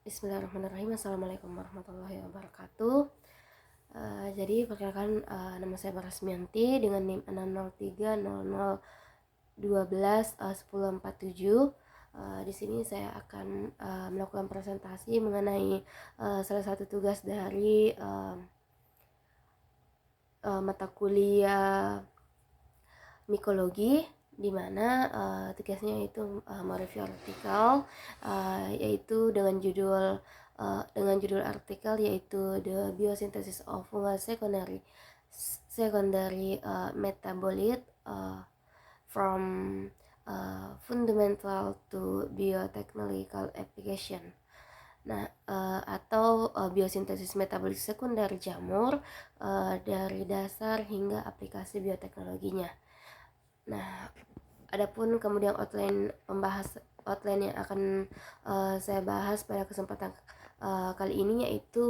Bismillahirrahmanirrahim. Assalamualaikum warahmatullahi wabarakatuh. Jadi perkenalkan, nama saya Barasmianti dengan NIM 6030012 di sini saya akan melakukan presentasi mengenai salah satu tugas dari mata kuliah mikologi, di mana tugasnya itu mereview artikel, yaitu dengan judul artikel yaitu The Biosynthesis of Fungal Secondary Metabolite from Fundamental to Biotechnological Application. Nah, atau biosintesis metabolik sekunder jamur dari dasar hingga aplikasi bioteknologinya. Nah, adapun kemudian outline yang akan saya bahas pada kesempatan kali ini yaitu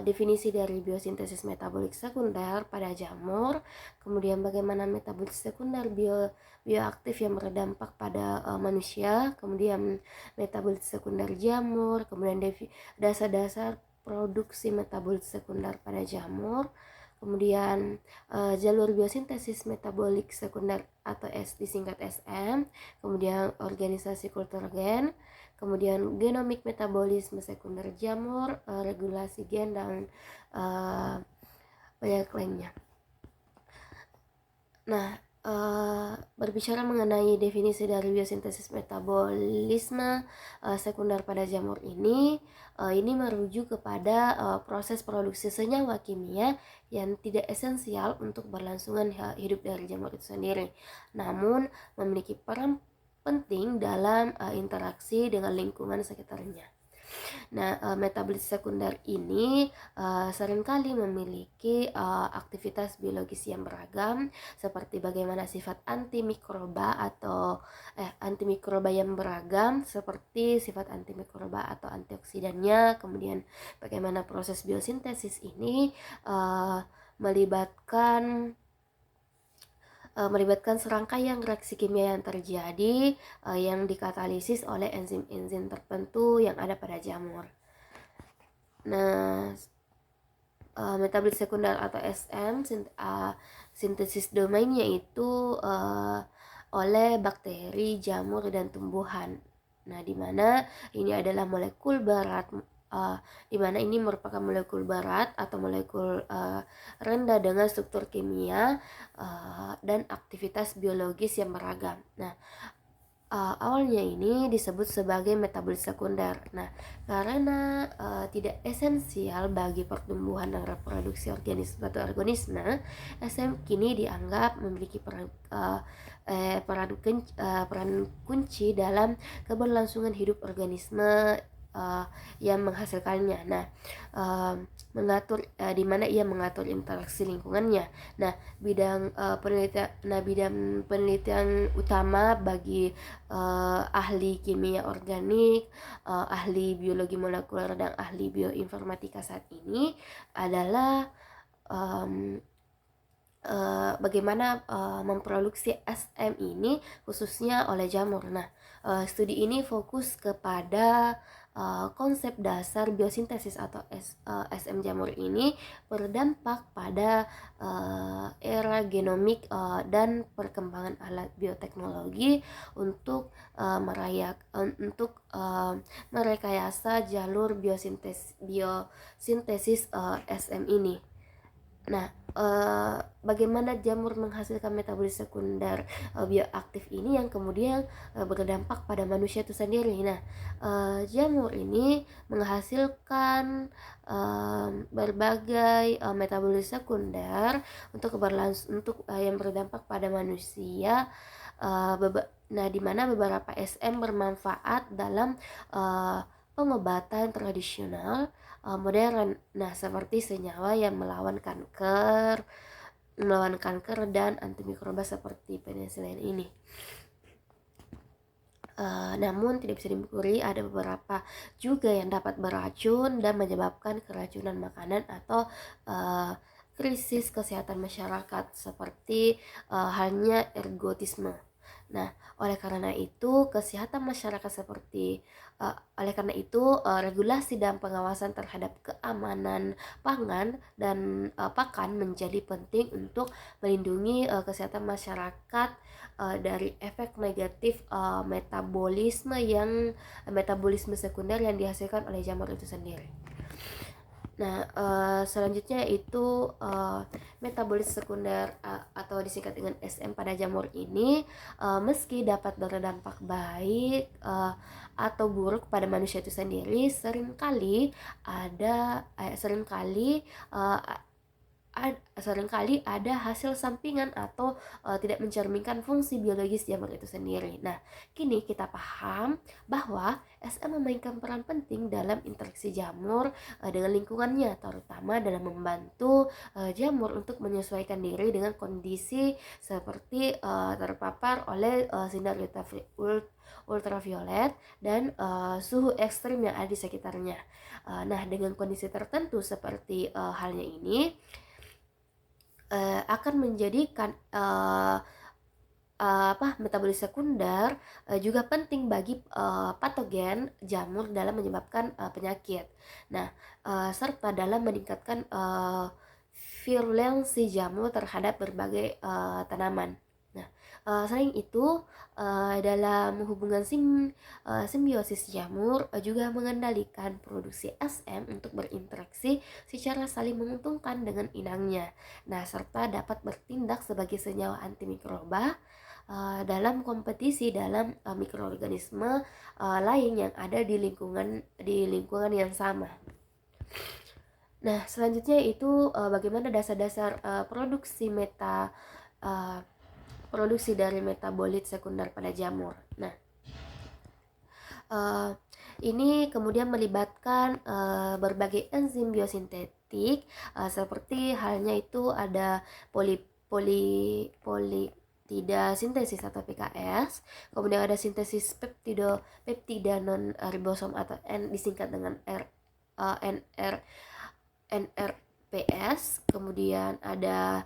definisi dari biosintesis metabolik sekunder pada jamur, kemudian bagaimana metabolik sekunder bioaktif yang berdampak pada manusia, kemudian metabolit sekunder jamur, kemudian dasar-dasar produksi metabolit sekunder pada jamur, kemudian jalur biosintesis metabolik sekunder atau disingkat SM, kemudian organisasi kultur gen, kemudian genomic metabolisme sekunder jamur, regulasi gen, dan banyak lainnya. Nah, berbicara mengenai definisi dari biosintesis metabolisme sekunder pada jamur ini merujuk kepada proses produksi senyawa kimia yang tidak esensial untuk berlangsungan hidup dari jamur itu sendiri, namun memiliki peran penting dalam interaksi dengan lingkungan sekitarnya. Nah, metabolit sekunder ini seringkali memiliki aktivitas biologis yang beragam, seperti bagaimana sifat antimikroba yang beragam, seperti sifat antimikroba atau antioksidannya, kemudian bagaimana proses biosintesis ini melibatkan serangkaian reaksi kimia yang terjadi yang dikatalisis oleh enzim-enzim tertentu yang ada pada jamur. Nah, metabolit sekunder atau SM sintesis domainnya itu oleh bakteri, jamur, dan tumbuhan. Nah, di mana ini adalah molekul berat, di mana ini merupakan molekul berat atau molekul rendah dengan struktur kimia dan aktivitas biologis yang beragam. Nah, awalnya ini disebut sebagai metabolit sekunder. Nah, karena tidak esensial bagi pertumbuhan dan reproduksi organisme, SM kini dianggap memiliki peran kunci dalam keberlangsungan hidup organisme yang menghasilkannya. Nah, di mana ia mengatur interaksi lingkungannya. Nah, bidang penelitian utama bagi ahli kimia organik, ahli biologi molekuler, dan ahli bioinformatika saat ini adalah bagaimana memproduksi SM ini khususnya oleh jamur. Nah, studi ini fokus kepada konsep dasar biosintesis atau SM jamur ini berdampak pada era genomik dan perkembangan alat bioteknologi untuk merekayasa jalur biosintesis SM ini. Nah, bagaimana jamur menghasilkan metabolit sekunder bioaktif ini yang kemudian berdampak pada manusia itu sendiri. Nah, jamur ini menghasilkan berbagai metabolit sekunder untuk yang berdampak pada manusia. Nah, di mana beberapa SM bermanfaat dalam pengobatan tradisional modern. Nah, seperti senyawa yang melawan kanker dan antimikroba seperti penicillin ini. Namun tidak bisa dipungkiri ada beberapa juga yang dapat beracun dan menyebabkan keracunan makanan atau krisis kesehatan masyarakat seperti halnya ergotisme. Nah, oleh karena itu kesehatan masyarakat oleh karena itu regulasi dan pengawasan terhadap keamanan pangan dan pakan menjadi penting untuk melindungi kesehatan masyarakat dari efek negatif metabolisme sekunder yang dihasilkan oleh jamur itu sendiri. Nah, selanjutnya itu metabolis sekunder atau disingkat dengan SM pada jamur ini meski dapat berdampak baik atau buruk pada manusia itu sendiri, seringkali ada hasil sampingan atau tidak mencerminkan fungsi biologis jamur itu sendiri. Nah, kini kita paham bahwa SM memainkan peran penting dalam interaksi jamur dengan lingkungannya, terutama dalam membantu jamur untuk menyesuaikan diri dengan kondisi seperti terpapar oleh sinar ultraviolet dan suhu ekstrim yang ada di sekitarnya. Nah, dengan kondisi tertentu seperti halnya ini akan menjadikan metabolis sekunder juga penting bagi patogen jamur dalam menyebabkan penyakit. Nah, serta dalam meningkatkan virulensi jamur terhadap berbagai tanaman. Nah, selain itu dalam hubungan simbiosis jamur juga mengendalikan produksi SM untuk berinteraksi secara saling menguntungkan dengan inangnya. Nah, serta dapat bertindak sebagai senyawa antimikroba dalam kompetisi dalam mikroorganisme lain yang ada di lingkungan yang sama. Nah, selanjutnya itu bagaimana dasar-dasar produksi dari metabolit sekunder pada jamur. Nah, ini kemudian melibatkan berbagai enzim biosintetik seperti halnya itu ada peptida sintesis atau PKS, kemudian ada sintesis peptida non ribosom atau disingkat dengan NRPS, kemudian ada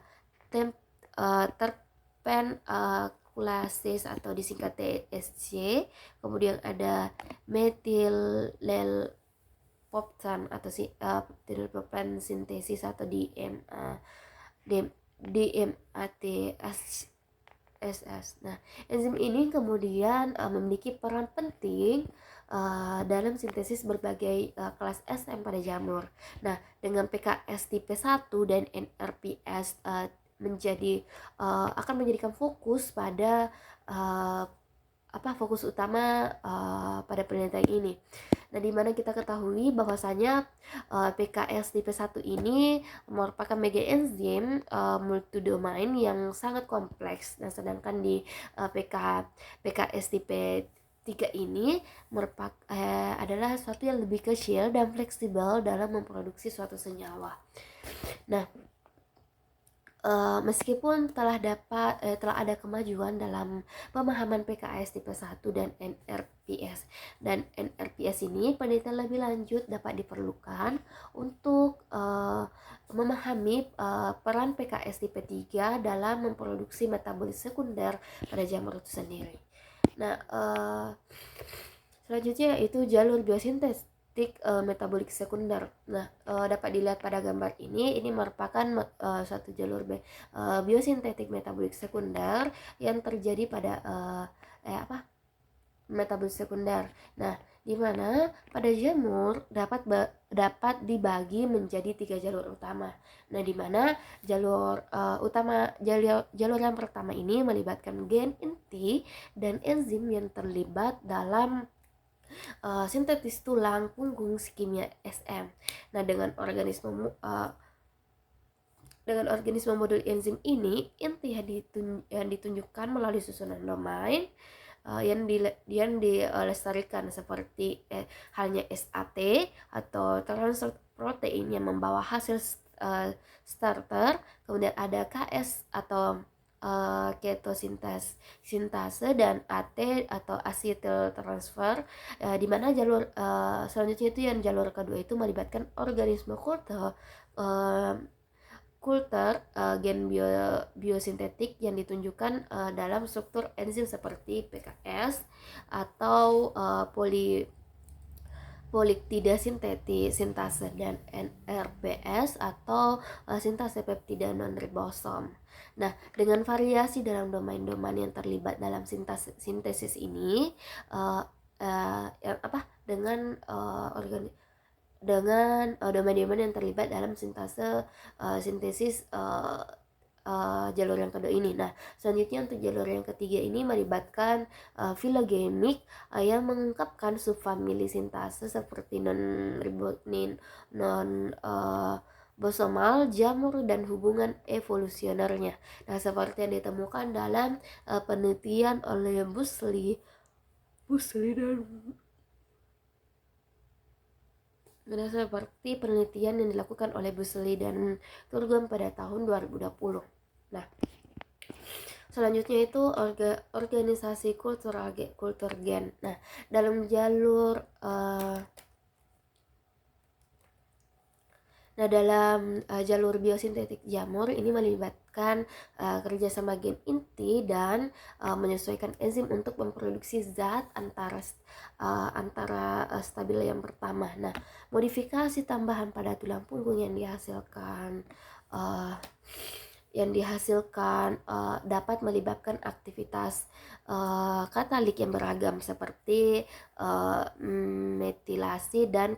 terpenakulasis atau disingkat TSC, kemudian ada methyllelpoptan atau peptidylpoptan sintesis atau DMATSS. Nah, enzim ini kemudian memiliki peran penting dalam sintesis berbagai kelas SM pada jamur. Nah, dengan PKS tipe 1 dan NRPS akan menjadikan fokus pada fokus utama pada penelitian ini. Nah, di mana kita ketahui bahwasanya PKS tipe 1 ini merupakan mega enzim multidomain yang sangat kompleks. Nah, sedangkan di PKS tipe 3 ini adalah sesuatu yang lebih kecil dan fleksibel dalam memproduksi suatu senyawa. Nah, meskipun telah ada kemajuan dalam pemahaman PKS tipe 1 dan NRPS ini, penelitian lebih lanjut dapat diperlukan untuk memahami peran PKS tipe 3 dalam memproduksi metabolit sekunder pada jamur itu sendiri. Nah, selanjutnya yaitu jalur biosintesis metabolik sekunder. Nah, dapat dilihat pada gambar ini merupakan suatu jalur biosintetik metabolik sekunder yang terjadi pada metabolik sekunder. Nah, di mana pada jamur dapat dibagi menjadi 3 jalur utama. Nah, di mana jalur yang pertama ini melibatkan gen inti dan enzim yang terlibat dalam sintetis tulang punggung kimia SM. Nah, dengan organisme modul enzim ini, inti yang ditunjukkan melalui susunan domain yang dilestarikan seperti halnya SAT atau transfer protein yang membawa hasil starter, kemudian ada KS atau ketosintase dan AT atau acetyl transfer, di mana jalur selanjutnya itu yang jalur kedua itu melibatkan organisme kultur kultur gen biosintetik yang ditunjukkan dalam struktur enzim seperti PKS atau poliktida sintetis, sintase dan NRPS atau sintase peptida non-ribosom. Nah, dengan variasi dalam domain-domain yang terlibat dalam sintesis ini, dengan domain-domain yang terlibat dalam sintesis jalur yang kedua ini. Nah, selanjutnya untuk jalur yang ketiga ini melibatkan filogenik yang mengungkapkan subfamili sintase seperti non bosomal, jamur, dan hubungan evolusionernya. Nah, seperti yang ditemukan dalam penelitian oleh Busley dan seperti penelitian yang dilakukan oleh Busley dan Turgon pada tahun 2020. Nah, selanjutnya itu organisasi kultur gen. Nah, dalam jalur jalur biosintetik jamur ini melibatkan kerjasama gen inti dan menyesuaikan enzim untuk memproduksi zat antara stabil yang pertama. Nah, modifikasi tambahan pada tulang punggung yang dihasilkan dapat melibatkan aktivitas katalik yang beragam seperti metilasi dan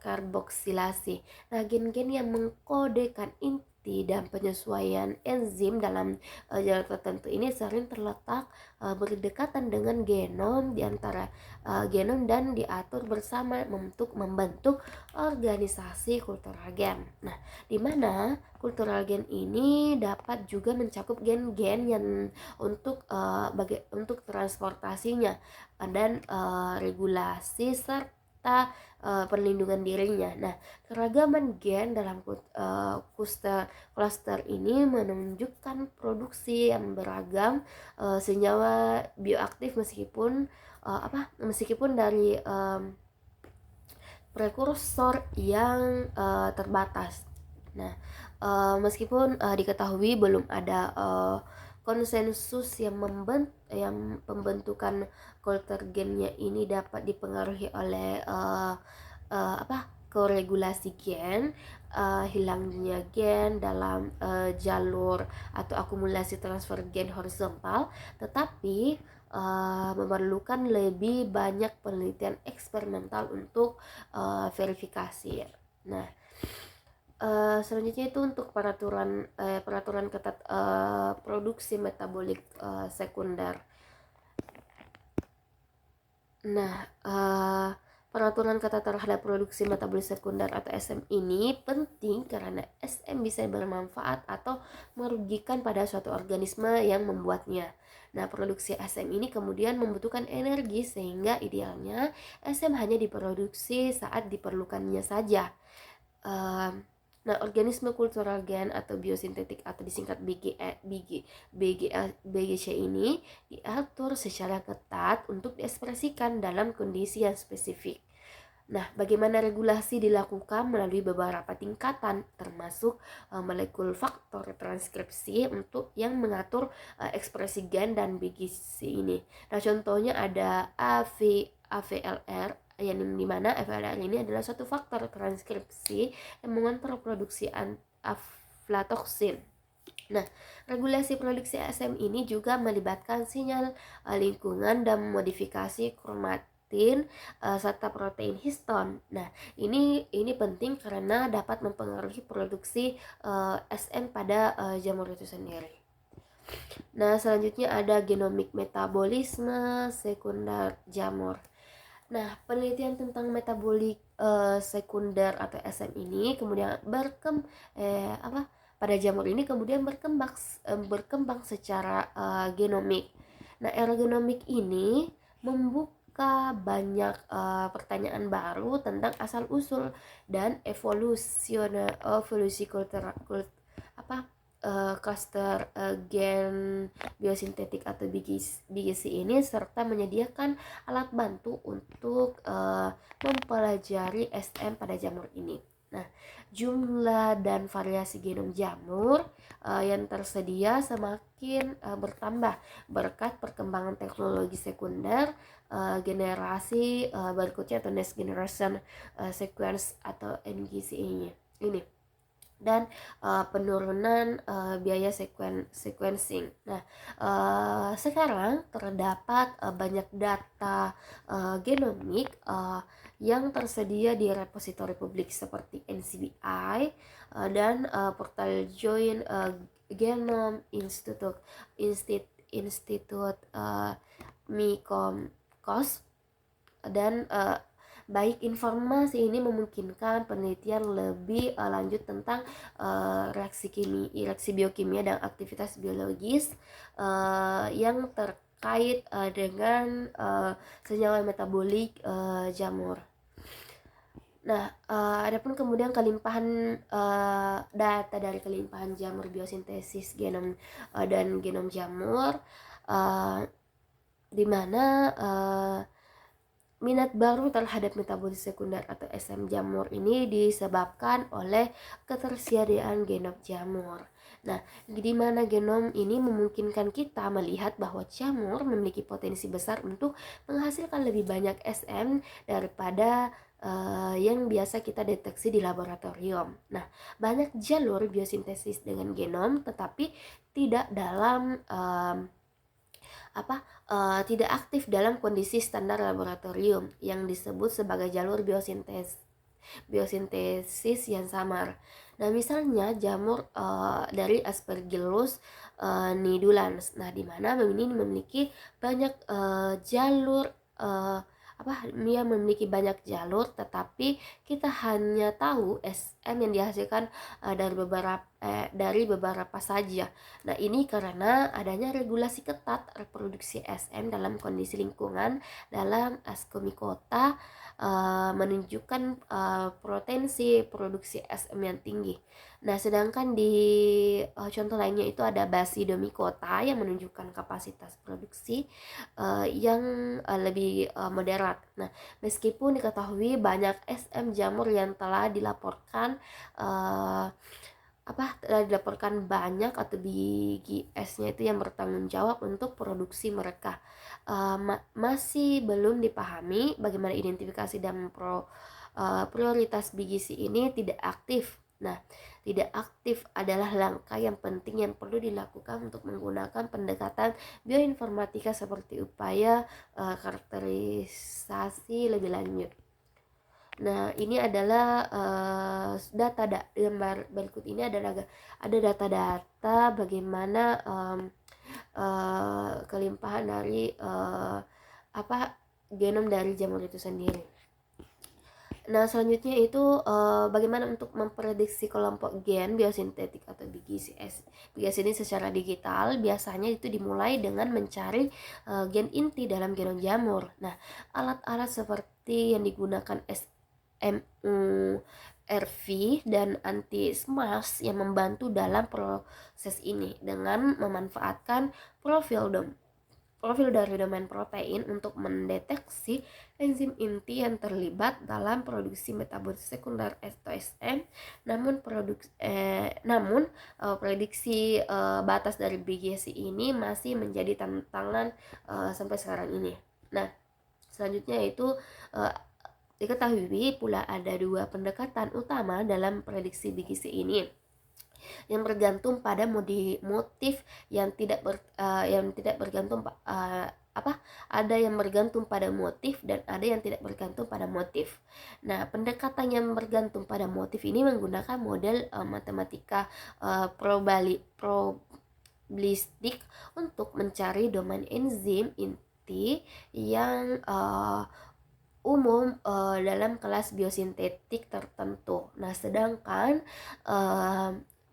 karboksilasi. Nah, gen-gen yang mengkodekan inti dan penyesuaian enzim dalam jalur tertentu ini sering terletak berdekatan dengan genom di antara genom dan diatur bersama untuk membentuk organisasi kultural gen. Nah, di mana kultural gen ini dapat juga mencakup gen-gen yang untuk transportasinya dan regulasi serta perlindungan dirinya. Nah, keragaman gen dalam cluster ini menunjukkan produksi yang beragam senyawa bioaktif meskipun dari prekursor yang terbatas. Nah, meskipun diketahui belum ada konsensus yang pembentukan kultur gennya ini dapat dipengaruhi oleh koregulasi gen, hilangnya gen dalam jalur atau akumulasi transfer gen horizontal, tetapi memerlukan lebih banyak penelitian eksperimental untuk verifikasi. Nah, selanjutnya itu untuk peraturan ketat produksi metabolik sekunder. Nah, peraturan ketat terhadap produksi metabolik sekunder atau SM ini penting karena SM bisa bermanfaat atau merugikan pada suatu organisme yang membuatnya. Nah, produksi SM ini kemudian membutuhkan energi sehingga idealnya SM hanya diproduksi saat diperlukannya saja. Nah, organisme kultural gen atau biosintetik atau disingkat BGC ini diatur secara ketat untuk diekspresikan dalam kondisi yang spesifik. Nah, bagaimana regulasi dilakukan melalui beberapa tingkatan, termasuk molekul faktor transkripsi untuk yang mengatur ekspresi gen dan BGC ini. Nah, contohnya ada AVLR, yang dimana AVLR ini adalah suatu faktor transkripsi yang mengontrol produksi aflatoksin. Nah, regulasi produksi ASM ini juga melibatkan sinyal lingkungan dan modifikasi kromatin serta protein histon. Nah, ini penting karena dapat mempengaruhi produksi SM pada jamur itu sendiri. Nah, selanjutnya ada genomic metabolisme sekunder jamur. Nah, penelitian tentang metabolik sekunder atau SM ini kemudian pada jamur ini kemudian berkembang secara genomik. Nah, era genomik ini membuka banyak pertanyaan baru tentang asal usul dan evolusi cluster gen biosintetik atau BGC ini serta menyediakan alat bantu untuk mempelajari SM pada jamur ini. Nah, jumlah dan variasi genom jamur yang tersedia semakin bertambah berkat perkembangan teknologi sekunder, generasi berikutnya atau next generation sequence atau NGSE-nya ini, dan penurunan biaya sequencing. Nah, sekarang terdapat banyak data genomik yang tersedia di repositori publik seperti NCBI dan portal Joint Genome Institute MICOM-COS, dan baik informasi ini memungkinkan penelitian lebih lanjut tentang reaksi biokimia dan aktivitas biologis yang terkait dengan senyawa metabolik jamur. Nah, adapun kemudian kelimpahan data dari kelimpahan jamur biosintesis genom dan genom jamur, di mana minat baru terhadap metabolis sekunder atau SM jamur ini disebabkan oleh ketersediaan genom jamur. Nah, di mana genom ini memungkinkan kita melihat bahwa jamur memiliki potensi besar untuk menghasilkan lebih banyak SM daripada yang biasa kita deteksi di laboratorium. Nah, banyak jalur biosintesis dengan genom tetapi tidak dalam tidak aktif dalam kondisi standar laboratorium yang disebut sebagai jalur biosintesis yang samar. Nah, misalnya jamur dari Aspergillus nidulans. Nah, di mana ini memiliki banyak jalur dia memiliki banyak jalur, tetapi kita hanya tahu SM yang dihasilkan dari beberapa saja. Nah, ini karena adanya regulasi ketat reproduksi SM dalam kondisi lingkungan dalam Ascomycota menunjukkan potensi produksi SM yang tinggi. Nah, sedangkan di contoh lainnya itu ada Basidomycota yang menunjukkan kapasitas produksi yang lebih moderat. Nah, meskipun diketahui banyak SM jamur yang telah dilaporkan banyak atau BGS-nya itu yang bertanggung jawab untuk produksi mereka, masih belum dipahami bagaimana identifikasi dan prioritas BGC ini tidak aktif. Nah, tidak aktif adalah langkah yang penting yang perlu dilakukan untuk menggunakan pendekatan bioinformatika seperti upaya karakterisasi lebih lanjut. Nah, ini adalah gambar berikut ini adalah ada data-data bagaimana kelimpahan dari genom dari jamur itu sendiri. Nah, selanjutnya itu bagaimana untuk memprediksi kelompok gen biosintetik atau BGCS. BGS ini secara digital biasanya itu dimulai dengan mencari gen inti dalam genom jamur. Nah, alat-alat seperti yang digunakan MURV dan anti-SMARS yang membantu dalam proses ini dengan memanfaatkan profil dari domain protein untuk mendeteksi enzim inti yang terlibat dalam produksi metabolit sekunder atau SM. Namun prediksi batas dari BGC ini masih menjadi tantangan sampai sekarang ini. Nah, selanjutnya itu diketahui pula ada dua pendekatan utama dalam prediksi BGC ini, yang bergantung pada motif yang tidak bergantung ada yang bergantung pada motif dan ada yang tidak bergantung pada motif. Nah, pendekatan yang bergantung pada motif ini menggunakan model matematika probabilistik untuk mencari domain enzim inti yang umum dalam kelas biosintetik tertentu. Nah, sedangkan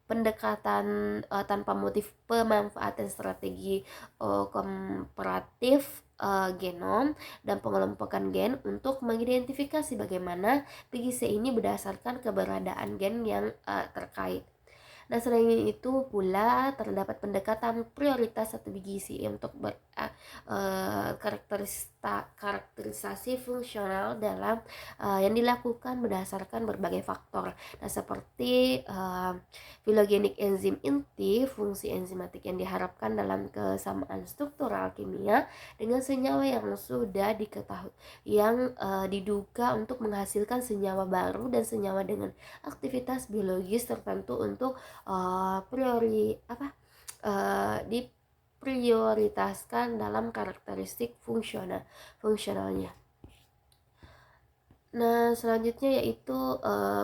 pendekatan tanpa motif pemanfaatan strategi komparatif genom dan pengelompokan gen untuk mengidentifikasi bagaimana PGC ini berdasarkan keberadaan gen yang terkait. Nah, selain itu pula terdapat pendekatan prioritas atau gizi untuk karakterisasi fungsional dalam yang dilakukan berdasarkan berbagai faktor. Nah, seperti filogenik enzim inti, fungsi enzimatik yang diharapkan dalam kesamaan struktural kimia dengan senyawa yang sudah diketahui, yang diduga untuk menghasilkan senyawa baru dan senyawa dengan aktivitas biologis tertentu untuk diprioritaskan dalam karakteristik fungsionalnya. Nah, selanjutnya yaitu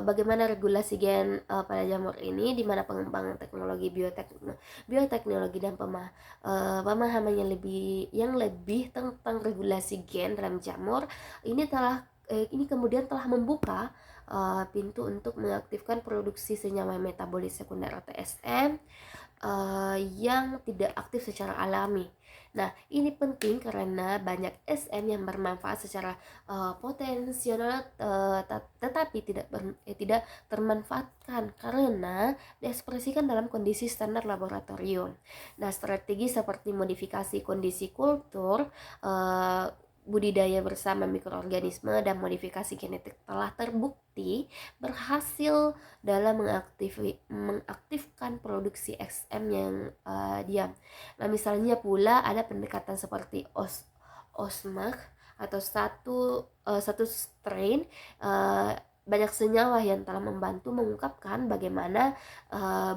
bagaimana regulasi gen pada jamur ini, di mana pengembangan teknologi bioteknologi dan pemahaman yang lebih tentang regulasi gen dalam jamur ini kemudian telah membuka pintu untuk mengaktifkan produksi senyawa metabolit sekunder atau SM yang tidak aktif secara alami. Nah, ini penting karena banyak SM yang bermanfaat secara potensial tetapi tidak termanfaatkan karena diekspresikan dalam kondisi standar laboratorium. Nah, strategi seperti modifikasi kondisi kultur, budidaya bersama mikroorganisme, dan modifikasi genetik telah terbukti berhasil dalam mengaktifkan produksi XM yang diam. Nah, misalnya pula ada pendekatan seperti OSMAC atau satu strain, banyak senyawa yang telah membantu mengungkapkan bagaimana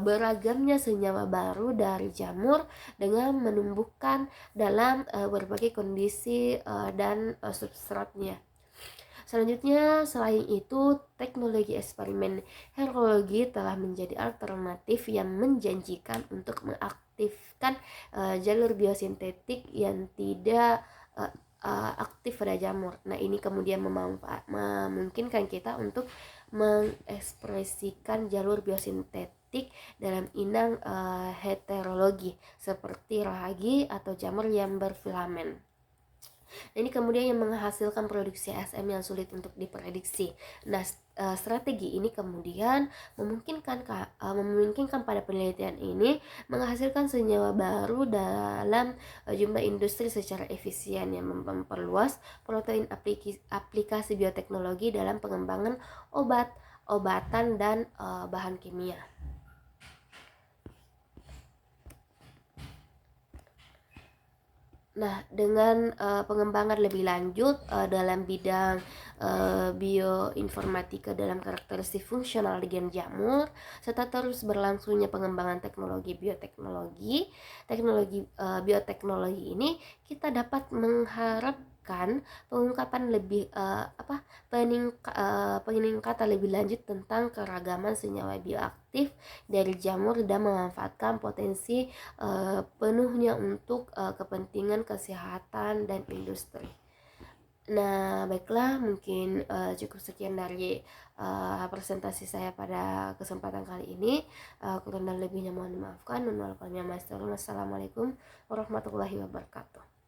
beragamnya senyawa baru dari jamur dengan menumbuhkan dalam berbagai kondisi dan substratnya. Selanjutnya, selain itu, teknologi eksperimen herologi telah menjadi alternatif yang menjanjikan untuk mengaktifkan jalur biosintetik yang tidak aktif pada jamur. Nah, ini kemudian memungkinkan kita untuk mengekspresikan jalur biosintetik dalam inang heterologi seperti ragi atau jamur yang berfilamen. Ini kemudian yang menghasilkan produksi SM yang sulit untuk diprediksi. Nah, strategi ini kemudian memungkinkan pada penelitian ini menghasilkan senyawa baru dalam jumlah industri secara efisien, yang memperluas protein aplikasi bioteknologi dalam pengembangan obatan dan bahan kimia. Nah, dengan pengembangan lebih lanjut dalam bidang bioinformatika dalam karakteristik fungsional di gen jamur, serta terus berlangsungnya pengembangan teknologi bioteknologi ini, kita dapat mengharapkan pengungkapan peningkatan lebih lanjut tentang keragaman senyawa bioaktif dari jamur dan memanfaatkan potensi penuhnya untuk kepentingan kesehatan dan industri. Nah, baiklah, mungkin cukup sekian dari presentasi saya pada kesempatan kali ini. Kurang dan lebihnya mohon dimaafkan. Wassalamualaikum warahmatullahi wabarakatuh.